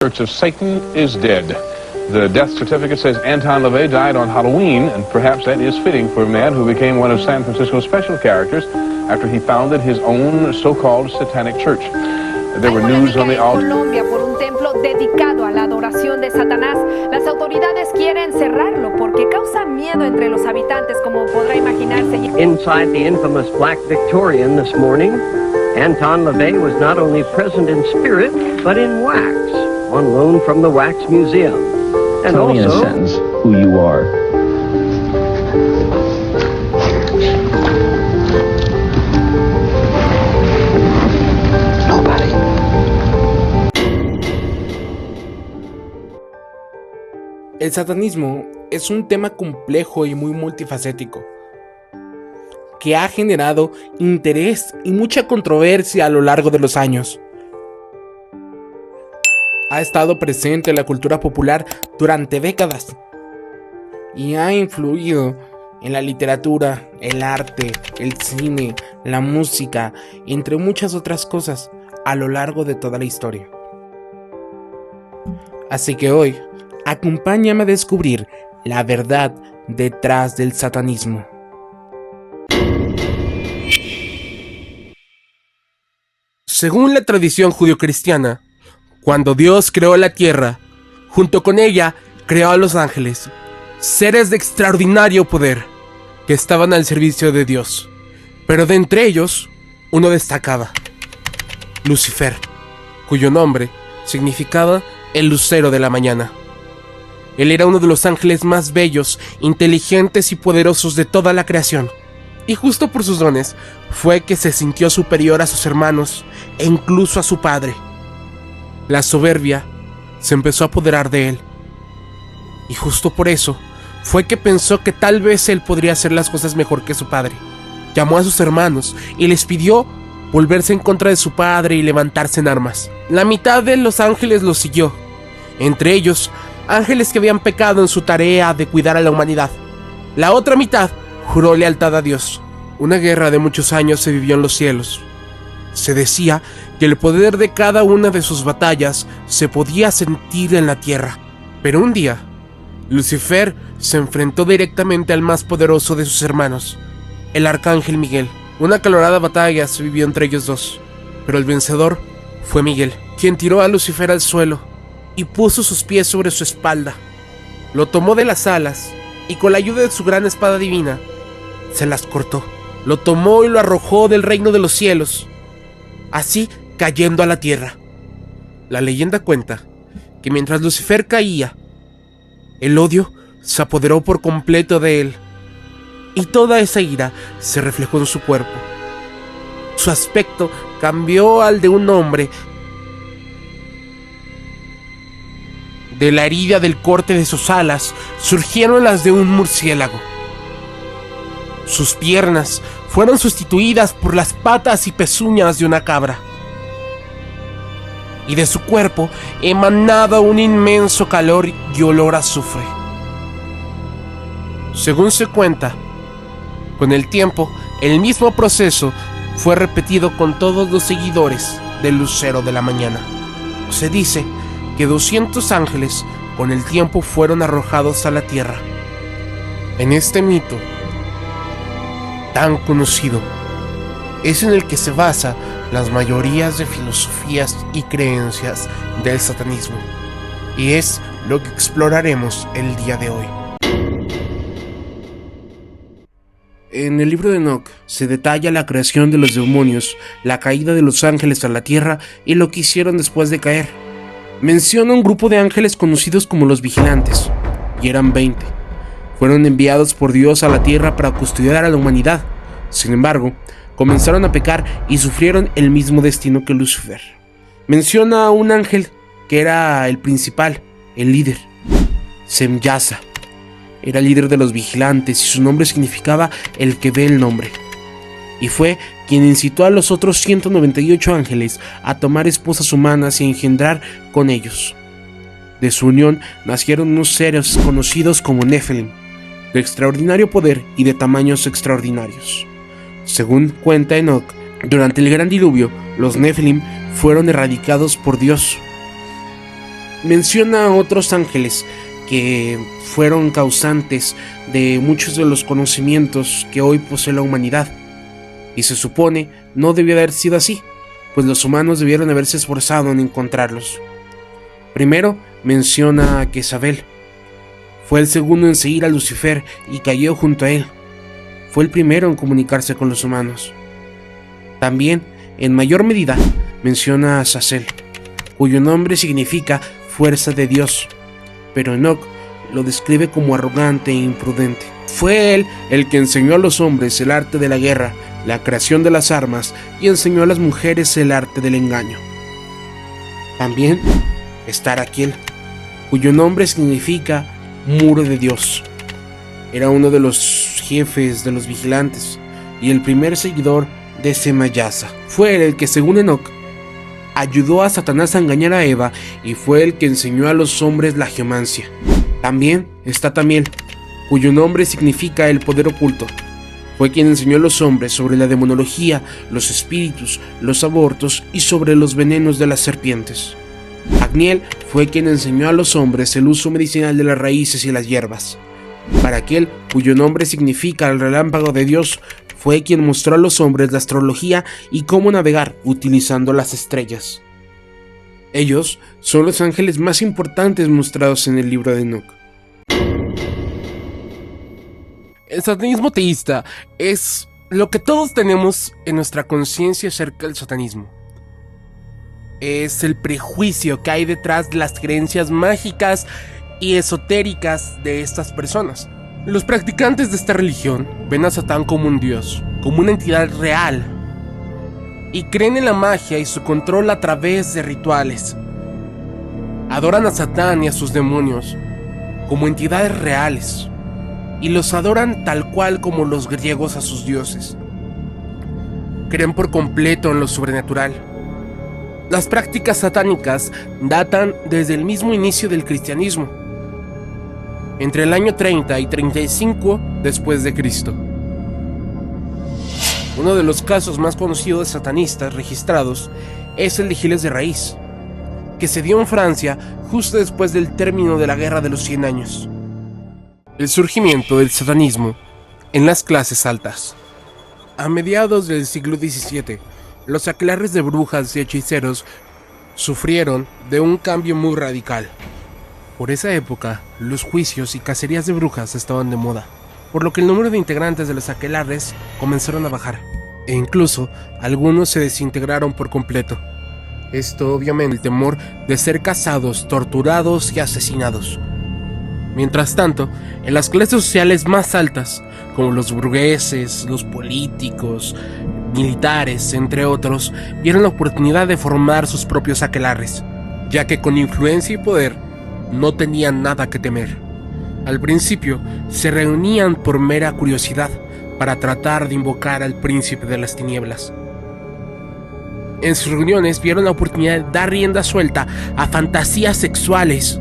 Church of Satan is dead. The death certificate says Anton LaVey died on Halloween, and perhaps that is fitting for a man who became one of San Francisco's special characters after he founded his own so-called satanic church. There were news on the altar. Colombia por un templo dedicado a la adoración de Satanás. Las autoridades quieren cerrarlo porque causa miedo entre los habitantes, como podrá imaginarse. Inside the infamous Black Victorian this morning, Anton LaVey was not only present in spirit, but in wax, on loan from the Wax Museum. And Tell me in a also, sentence who you are. Nobody. El satanismo es un tema complejo y muy multifacético, que ha generado interés y mucha controversia a lo largo de los años. Ha estado presente en la cultura popular durante décadas y ha influido en la literatura, el arte, el cine, la música, entre muchas otras cosas a lo largo de toda la historia. Así que hoy, acompáñame a descubrir la verdad detrás del satanismo. Según la tradición judio-cristiana, cuando Dios creó la tierra, junto con ella creó a los ángeles, seres de extraordinario poder, que estaban al servicio de Dios. Pero de entre ellos, uno destacaba: Lucifer, cuyo nombre significaba el lucero de la mañana. Él era uno de los ángeles más bellos, inteligentes y poderosos de toda la creación. Y justo por sus dones, fue que se sintió superior a sus hermanos e incluso a su padre. La soberbia se empezó a apoderar de él. Y justo por eso, fue que pensó que tal vez él podría hacer las cosas mejor que su padre. Llamó a sus hermanos y les pidió volverse en contra de su padre y levantarse en armas. La mitad de los ángeles lo siguió, entre ellos ángeles que habían pecado en su tarea de cuidar a la humanidad. La otra mitad juró lealtad a Dios. Una guerra de muchos años se vivió en los cielos. Se decía que el poder de cada una de sus batallas se podía sentir en la tierra. Pero un día, Lucifer se enfrentó directamente al más poderoso de sus hermanos, el arcángel Miguel. Una acalorada batalla se vivió entre ellos dos, pero el vencedor fue Miguel, quien tiró a Lucifer al suelo y puso sus pies sobre su espalda. Lo tomó de las alas y con la ayuda de su gran espada divina, se las cortó. Lo tomó y lo arrojó del reino de los cielos, así cayendo a la tierra. La leyenda cuenta que mientras Lucifer caía, el odio se apoderó por completo de él, y toda esa ira se reflejó en su cuerpo. Su aspecto cambió al de un hombre. De la herida del corte de sus alas surgieron las de un murciélago. Sus piernas fueron sustituidas por las patas y pezuñas de una cabra. Y de su cuerpo emanaba un inmenso calor y olor a azufre. Según se cuenta, con el tiempo, el mismo proceso fue repetido con todos los seguidores del lucero de la mañana. Se dice que 200 ángeles con el tiempo fueron arrojados a la tierra. En este mito tan conocido es en el que se basa las mayorías de filosofías y creencias del satanismo, y es lo que exploraremos el día de hoy. En el libro de Enoch se detalla la creación de los demonios, la caída de los ángeles a la tierra y lo que hicieron después de caer. Menciona un grupo de ángeles conocidos como los vigilantes, y eran 20. Fueron enviados por Dios a la tierra para custodiar a la humanidad. Sin embargo, comenzaron a pecar y sufrieron el mismo destino que Lucifer. Menciona a un ángel que era el principal, el líder, Semyasa. Era líder de los vigilantes y su nombre significaba el que ve el nombre. Y fue quien incitó a los otros 198 ángeles a tomar esposas humanas y a engendrar con ellos. De su unión nacieron unos seres conocidos como Nephilim, de extraordinario poder y de tamaños extraordinarios. Según cuenta Enoch, durante el gran diluvio, los Nephilim fueron erradicados por Dios. menciona a otros ángeles que fueron causantes de muchos de los conocimientos que hoy posee la humanidad. Y se supone no debió haber sido así, pues los humanos debieron haberse esforzado en encontrarlos. Primero menciona a Jezabel. Fue el segundo en seguir a Lucifer y cayó junto a él. Fue el primero en comunicarse con los humanos. También, en mayor medida, menciona a Azazel, cuyo nombre significa fuerza de Dios, pero Enoc lo describe como arrogante e imprudente. Fue él el que enseñó a los hombres el arte de la guerra, la creación de las armas, y enseñó a las mujeres el arte del engaño. También está Araquiel, cuyo nombre significa muro de Dios. Era uno de los jefes de los vigilantes y el primer seguidor de Semayasa. Fue él el que, según Enoc, ayudó a Satanás a engañar a Eva y fue el que enseñó a los hombres la geomancia. También está Tamiel, cuyo nombre significa el poder oculto. Fue quien enseñó a los hombres sobre la demonología, los espíritus, los abortos y sobre los venenos de las serpientes. Agniel fue quien enseñó a los hombres el uso medicinal de las raíces y las hierbas. Baraquiel, cuyo nombre significa el relámpago de Dios, fue quien mostró a los hombres la astrología y cómo navegar utilizando las estrellas. Ellos son los ángeles más importantes mostrados en el libro de Enoc. El satanismo teísta es lo que todos tenemos en nuestra conciencia acerca del satanismo. Es el prejuicio que hay detrás de las creencias mágicas y esotéricas de estas personas. Los practicantes de esta religión ven a Satán como un dios, como una entidad real, y creen en la magia y su control a través de rituales. Adoran a Satán y a sus demonios como entidades reales, y los adoran tal cual como los griegos a sus dioses. Creen por completo en lo sobrenatural. Las prácticas satánicas datan desde el mismo inicio del cristianismo, entre el año 30 y 35 después de Cristo. Uno de los casos más conocidos de satanistas registrados es el de Giles de Raíz, que se dio en Francia justo después del término de la Guerra de los 100 años. El surgimiento del satanismo en las clases altas. A mediados del siglo XVII, los aquelarres de brujas y hechiceros sufrieron de un cambio muy radical. Por esa época, los juicios y cacerías de brujas estaban de moda, por lo que el número de integrantes de los aquelarres comenzaron a bajar, e incluso algunos se desintegraron por completo. Esto obviamente el temor de ser cazados, torturados y asesinados. Mientras tanto, en las clases sociales más altas, como los burgueses, los políticos, militares, entre otros, vieron la oportunidad de formar sus propios aquelarres, ya que con influencia y poder no tenían nada que temer. Al principio, se reunían por mera curiosidad para tratar de invocar al príncipe de las tinieblas. En sus reuniones vieron la oportunidad de dar rienda suelta a fantasías sexuales,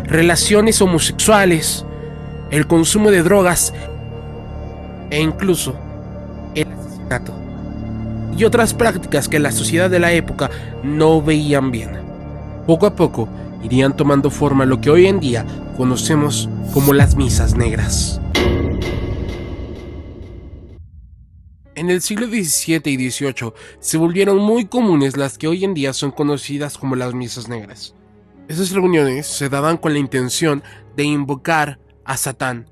relaciones homosexuales, el consumo de drogas e incluso el asesinato y otras prácticas que la sociedad de la época no veían bien. Poco a poco irían tomando forma lo que hoy en día conocemos como las misas negras. En el siglo XVII y XVIII se volvieron muy comunes las que hoy en día son conocidas como las misas negras. Esas reuniones se daban con la intención de invocar a Satán.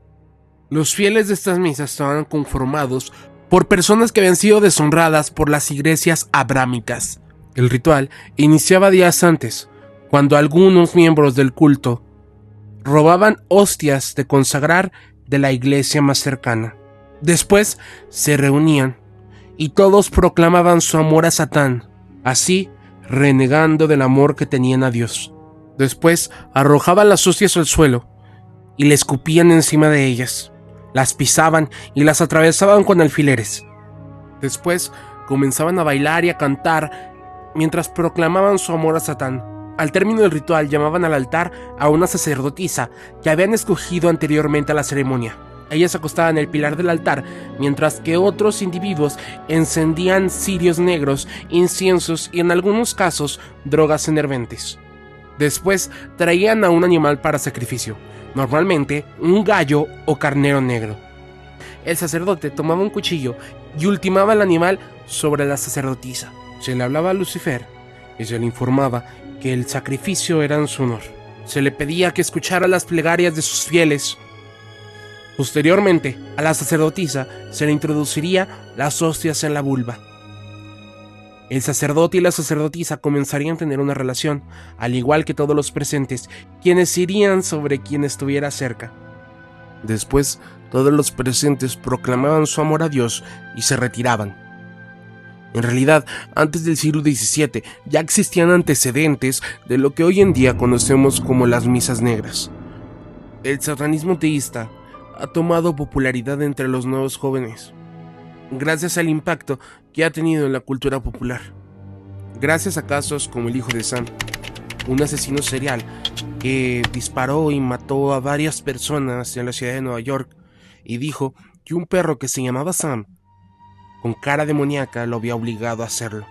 Los fieles de estas misas estaban conformados por personas que habían sido deshonradas por las iglesias abrámicas. El ritual iniciaba días antes, cuando algunos miembros del culto robaban hostias de consagrar de la iglesia más cercana. Después se reunían y todos proclamaban su amor a Satán, así renegando del amor que tenían a Dios. Después arrojaban las hostias al suelo y le escupían encima de ellas, las pisaban y las atravesaban con alfileres. Después comenzaban a bailar y a cantar mientras proclamaban su amor a Satán. Al término del ritual llamaban al altar a una sacerdotisa que habían escogido anteriormente a la ceremonia. Ella se acostaba en el pilar del altar, mientras que otros individuos encendían cirios negros, inciensos y en algunos casos drogas enervantes. Después traían a un animal para sacrificio, normalmente un gallo o carnero negro. El sacerdote tomaba un cuchillo y ultimaba al animal sobre la sacerdotisa. Se le hablaba a Lucifer y se le informaba que el sacrificio era en su honor. Se le pedía que escuchara las plegarias de sus fieles. Posteriormente, a la sacerdotisa se le introduciría las hostias en la vulva. El sacerdote y la sacerdotisa comenzarían a tener una relación, al igual que todos los presentes, quienes irían sobre quien estuviera cerca. Después, todos los presentes proclamaban su amor a Dios y se retiraban. En realidad, antes del siglo XVII ya existían antecedentes de lo que hoy en día conocemos como las misas negras. El satanismo teísta ha tomado popularidad entre los nuevos jóvenes, gracias al impacto que ha tenido en la cultura popular. Gracias a casos como el hijo de Sam, un asesino serial que disparó y mató a varias personas en la ciudad de Nueva York y dijo que un perro que se llamaba Sam, con cara demoníaca, lo había obligado a hacerlo.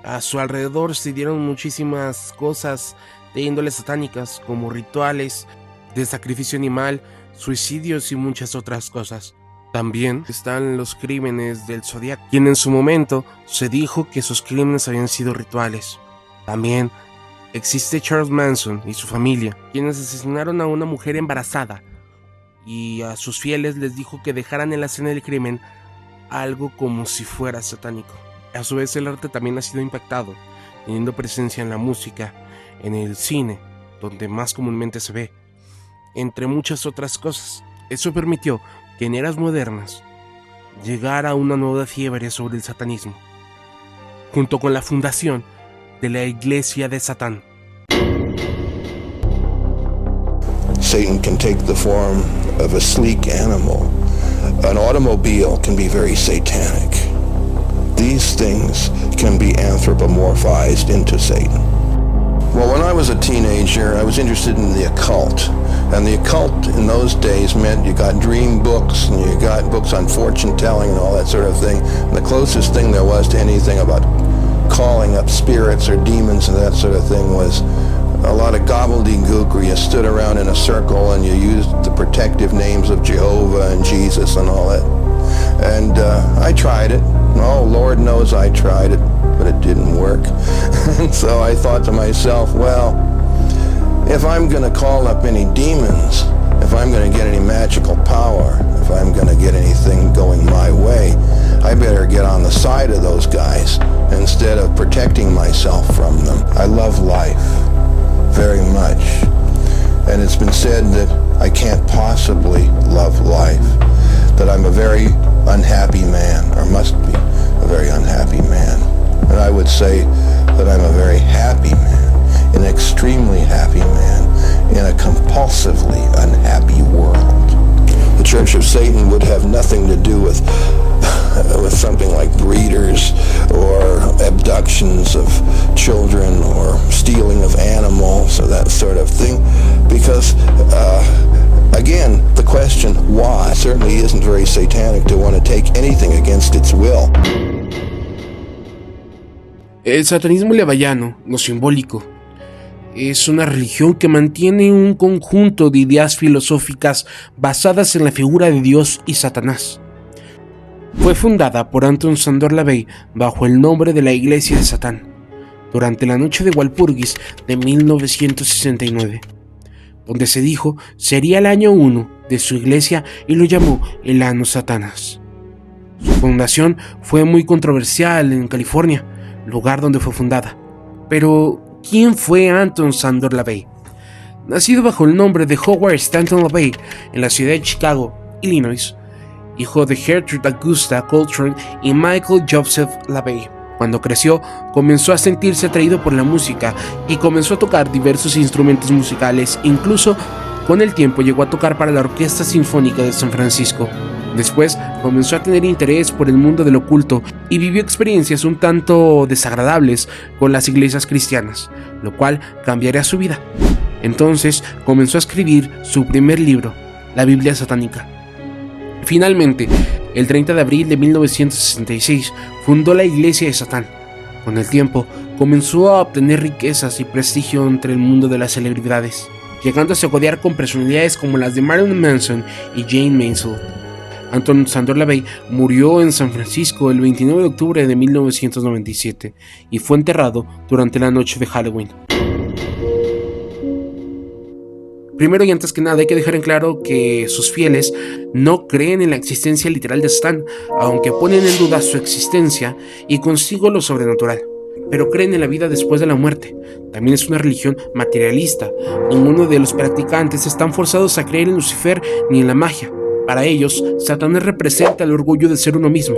A su alrededor se dieron muchísimas cosas de índole satánicas, como rituales de sacrificio animal, suicidios y muchas otras cosas. También están los crímenes del Zodiaco, quien en su momento se dijo que sus crímenes habían sido rituales. También existe Charles Manson y su familia, quienes asesinaron a una mujer embarazada y a sus fieles les dijo que dejaran en la escena del crimen algo como si fuera satánico. A su vez, el arte también ha sido impactado, teniendo presencia en la música, en el cine, donde más comúnmente se ve, entre muchas otras cosas. Eso permitió que en eras modernas llegara una nueva fiebre sobre el satanismo, junto con la fundación de la Iglesia de Satán. Satan can take the form of a sleek animal. An automobile can be very satanic. These things can be anthropomorphized into Satan. Well, when I was a teenager, I was interested in the occult. And the occult in those days meant you got dream books and you got books on fortune telling and all that sort of thing. And the closest thing there was to anything about calling up spirits or demons and that sort of thing was a lot of gobbledygook where you stood around in a circle and you used the protective names of Jehovah and Jesus and all that. And I tried it. Oh, Lord knows I tried it, but it didn't work. And so I thought to myself, well, if I'm going to call up any demons, if I'm going to get any magical power, if I'm going to get anything going my way, I better get on the side of those guys instead of protecting myself from them. I love life very much, and it's been said that I can't possibly love life, that I'm a very unhappy man, or must be a very unhappy man. And I would say that I'm a very happy man, an extremely happy man, in a compulsively unhappy world. The Church of Satan would have nothing to do with something like breeders or abductions of children or stealing of animals or that sort of thing, because again, the question why certainly isn't very satanic to want to take anything against its will. El satanismo levayano, lo simbólico, es una religión que mantiene un conjunto de ideas filosóficas basadas en la figura de Dios y Satanás. Fue fundada por Anton Szandor LaVey bajo el nombre de la Iglesia de Satán, durante la noche de Walpurgis de 1969, donde se dijo sería el año 1 de su iglesia y lo llamó el Anno Satanas. Su fundación fue muy controversial en California, lugar donde fue fundada. Pero, ¿quién fue Anton Szandor LaVey? Nacido bajo el nombre de Howard Stanton LaVey en la ciudad de Chicago, Illinois, hijo de Gertrude Augusta Coltrane y Michael Joseph LaVey. Cuando creció, comenzó a sentirse atraído por la música y comenzó a tocar diversos instrumentos musicales, incluso con el tiempo llegó a tocar para la Orquesta Sinfónica de San Francisco. Después comenzó a tener interés por el mundo del oculto y vivió experiencias un tanto desagradables con las iglesias cristianas, lo cual cambiaría su vida. Entonces comenzó a escribir su primer libro, la Biblia Satánica. Finalmente, el 30 de abril de 1966, fundó la Iglesia de Satán. Con el tiempo, comenzó a obtener riquezas y prestigio entre el mundo de las celebridades, llegándose a codear con personalidades como las de Marilyn Manson y Jane Mansell. Anton Szandor LaVey murió en San Francisco el 29 de octubre de 1997 y fue enterrado durante la noche de Halloween. Primero y antes que nada hay que dejar en claro que sus fieles no creen en la existencia literal de Satán, aunque ponen en duda su existencia y consigo lo sobrenatural, pero creen en la vida después de la muerte. También es una religión materialista. Ninguno de los practicantes están forzados a creer en Lucifer ni en la magia. Para ellos, Satanás representa el orgullo de ser uno mismo.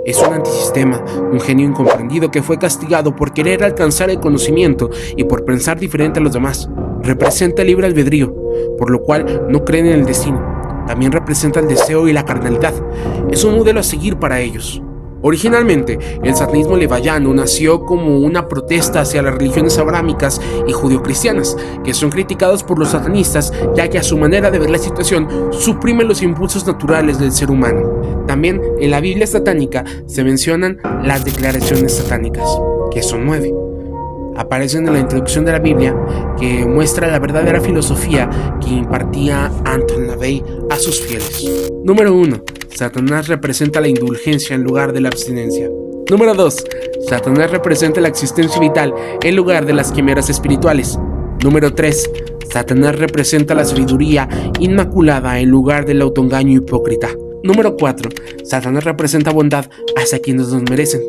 Es un antisistema, un genio incomprendido que fue castigado por querer alcanzar el conocimiento y por pensar diferente a los demás. Representa el libre albedrío, por lo cual no creen en el destino. También representa el deseo y la carnalidad. Es un modelo a seguir para ellos. Originalmente, el satanismo levayano nació como una protesta hacia las religiones abrámicas y judio-cristianas, que son criticados por los satanistas, ya que a su manera de ver la situación suprimen los impulsos naturales del ser humano. También en la Biblia satánica se mencionan las declaraciones satánicas, que son 9. Aparecen en la introducción de la Biblia, que muestra la verdadera filosofía que impartía Anton LaVey a sus fieles. Número 1. Satanás representa la indulgencia en lugar de la abstinencia. Número 2. Satanás representa la existencia vital en lugar de las quimeras espirituales. Número 3. Satanás representa la sabiduría inmaculada en lugar del autoengaño hipócrita. Número 4. Satanás representa bondad hacia quienes nos merecen,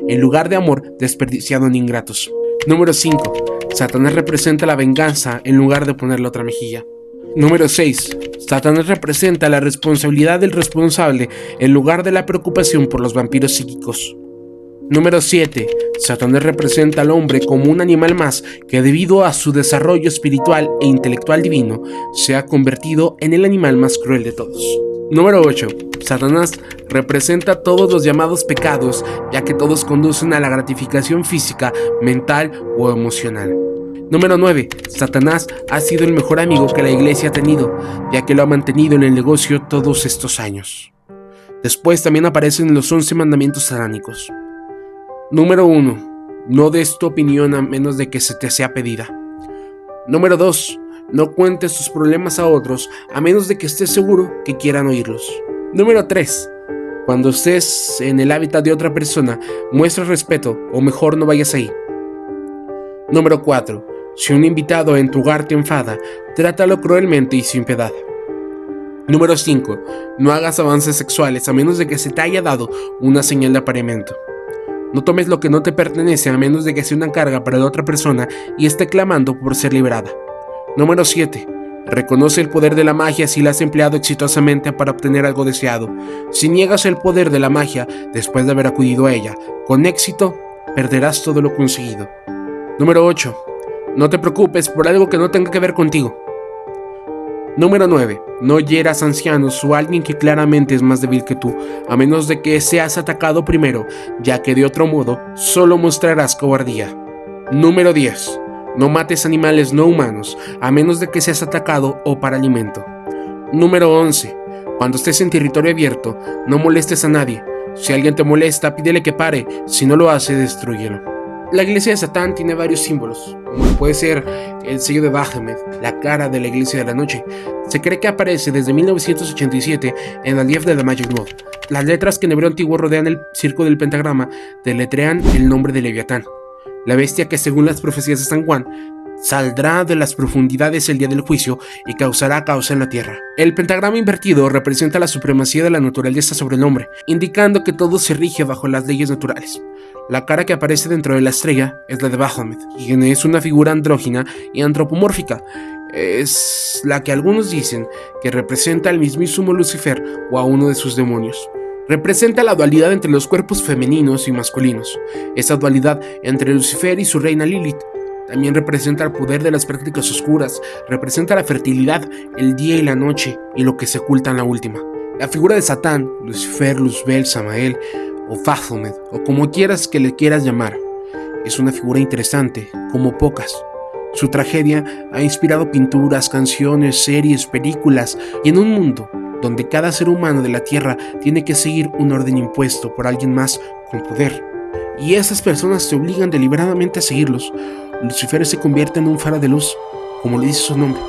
en lugar de amor desperdiciado en ingratos. Número 5. Satanás representa la venganza en lugar de ponerle otra mejilla. Número 6. Satanás representa la responsabilidad del responsable en lugar de la preocupación por los vampiros psíquicos. Número 7. Satanás representa al hombre como un animal más que, debido a su desarrollo espiritual e intelectual divino, se ha convertido en el animal más cruel de todos. Número 8. Satanás representa todos los llamados pecados, ya que todos conducen a la gratificación física, mental o emocional. Número 9. Satanás ha sido el mejor amigo que la iglesia ha tenido, ya que lo ha mantenido en el negocio todos estos años. Después también aparecen los 11 mandamientos satánicos. Número 1. No des tu opinión a menos de que se te sea pedida. Número 2. No cuentes tus problemas a otros a menos de que estés seguro que quieran oírlos. Número 3. Cuando estés en el hábitat de otra persona, muestra respeto o mejor no vayas ahí. Número 4. Si un invitado en tu hogar te enfada, trátalo cruelmente y sin piedad. Número 5. No hagas avances sexuales a menos de que se te haya dado una señal de apareamiento. No tomes lo que no te pertenece a menos de que sea una carga para la otra persona y esté clamando por ser liberada. Número 7. Reconoce el poder de la magia si la has empleado exitosamente para obtener algo deseado. Si niegas el poder de la magia después de haber acudido a ella con éxito, perderás todo lo conseguido. Número 8. No te preocupes por algo que no tenga que ver contigo. Número 9. No hieras ancianos o a alguien que claramente es más débil que tú, a menos de que seas atacado primero, ya que de otro modo solo mostrarás cobardía. Número 10. No mates animales no humanos, a menos de que seas atacado o para alimento. Número 11. Cuando estés en territorio abierto, no molestes a nadie. Si alguien te molesta, pídele que pare. Si no lo hace, destrúyelo. La iglesia de Satán tiene varios símbolos, como puede ser el sello de Baphomet, la cara de la iglesia de la noche. Se cree que aparece desde 1987 en el Life de the Magic World. Las letras que en hebreo antiguo rodean el circo del pentagrama deletrean el nombre de Leviatán, la bestia que, según las profecías de San Juan, saldrá de las profundidades el día del juicio y causará caos en la tierra. El pentagrama invertido representa la supremacía de la naturaleza sobre el hombre, indicando que todo se rige bajo las leyes naturales. La cara que aparece dentro de la estrella es la de Baphomet, quien es una figura andrógina y antropomórfica. Es la que algunos dicen que representa al mismísimo Lucifer o a uno de sus demonios. Representa la dualidad entre los cuerpos femeninos y masculinos. Esa dualidad entre Lucifer y su reina Lilith. También representa el poder de las prácticas oscuras, representa la fertilidad, el día y la noche, y lo que se oculta en la última. La figura de Satán, Lucifer, Luzbel, Samael, o Baphomet, o como quieras que le quieras llamar, es una figura interesante, como pocas. Su tragedia ha inspirado pinturas, canciones, series, películas, y en un mundo donde cada ser humano de la Tierra tiene que seguir un orden impuesto por alguien más con poder, y esas personas te obligan deliberadamente a seguirlos. Lucifer se convierte en un faro de luz, como le dice su nombre.